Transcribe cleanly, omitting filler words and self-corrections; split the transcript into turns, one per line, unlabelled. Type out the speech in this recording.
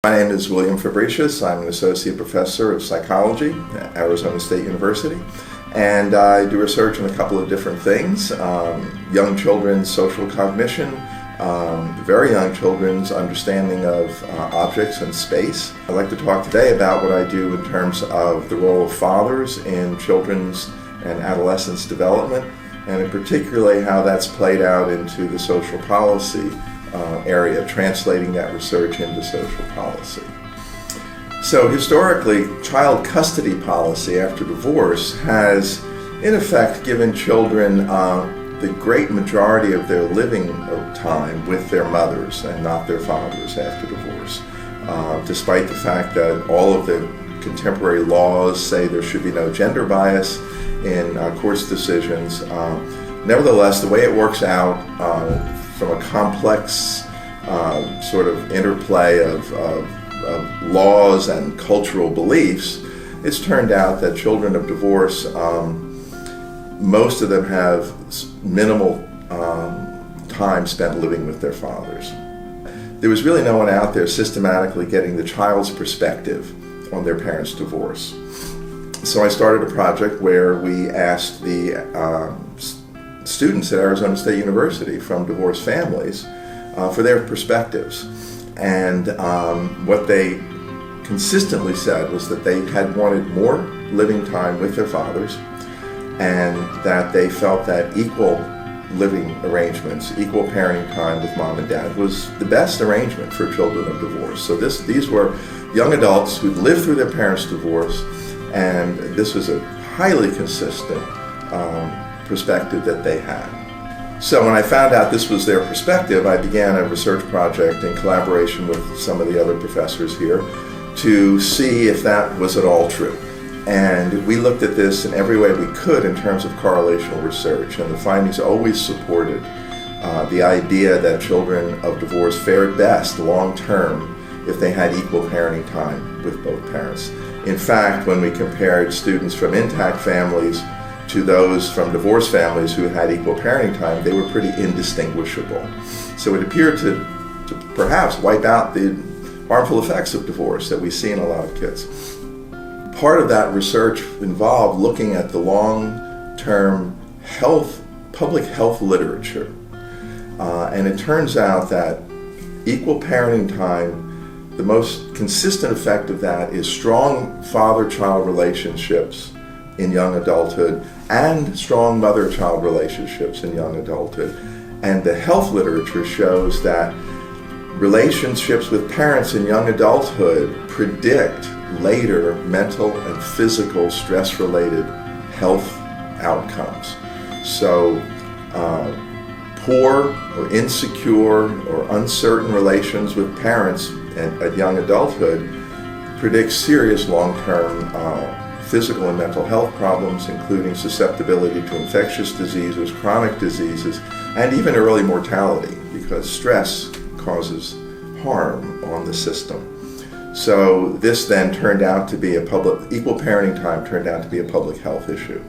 My name is William Fabricius. I'm an associate professor of psychology at Arizona State University, and I do research on a couple of different things: young children's social cognition, very young children's understanding of objects and space. I'd like to talk today about what I do in terms of the role of fathers in children's and adolescents' development, and in particularly how that's played out into the social policy area, translating that research into social policy. So historically, child custody policy after divorce has in effect given children the great majority of their living time with their mothers and not their fathers after divorce, despite the fact that all of the contemporary laws say there should be no gender bias in courts' decisions. Nevertheless, the way it works out from a complex sort of interplay of laws and cultural beliefs, it's turned out that children of divorce, most of them have minimal time spent living with their fathers. There was really no one out there systematically getting the child's perspective on their parents' divorce. So I started a project where we asked the students at Arizona State University from divorced families for their perspectives. And what they consistently said was that they had wanted more living time with their fathers, and that they felt that equal living arrangements, equal parenting time with mom and dad was the best arrangement for children of divorce. So these were young adults who'd lived through their parents' divorce, and this was a highly consistent perspective that they had. So when I found out this was their perspective, I began a research project in collaboration with some of the other professors here to see if that was at all true. And we looked at this in every way we could in terms of correlational research, and the findings always supported the idea that children of divorce fared best long-term if they had equal parenting time with both parents. In fact, when we compared students from intact families to those from divorced families who had equal parenting time, they were pretty indistinguishable. So it appeared to perhaps wipe out the harmful effects of divorce that we see in a lot of kids. Part of that research involved looking at the long-term public health literature. And it turns out that equal parenting time, the most consistent effect of that is strong father-child relationships in young adulthood and strong mother-child relationships in young adulthood. And the health literature shows that relationships with parents in young adulthood predict later mental and physical stress-related health outcomes. So poor or insecure or uncertain relations with parents at young adulthood predict serious long-term physical and mental health problems, including susceptibility to infectious diseases, chronic diseases, and even early mortality, because stress causes harm on the system. So this then turned out to be equal parenting time turned out to be a public health issue.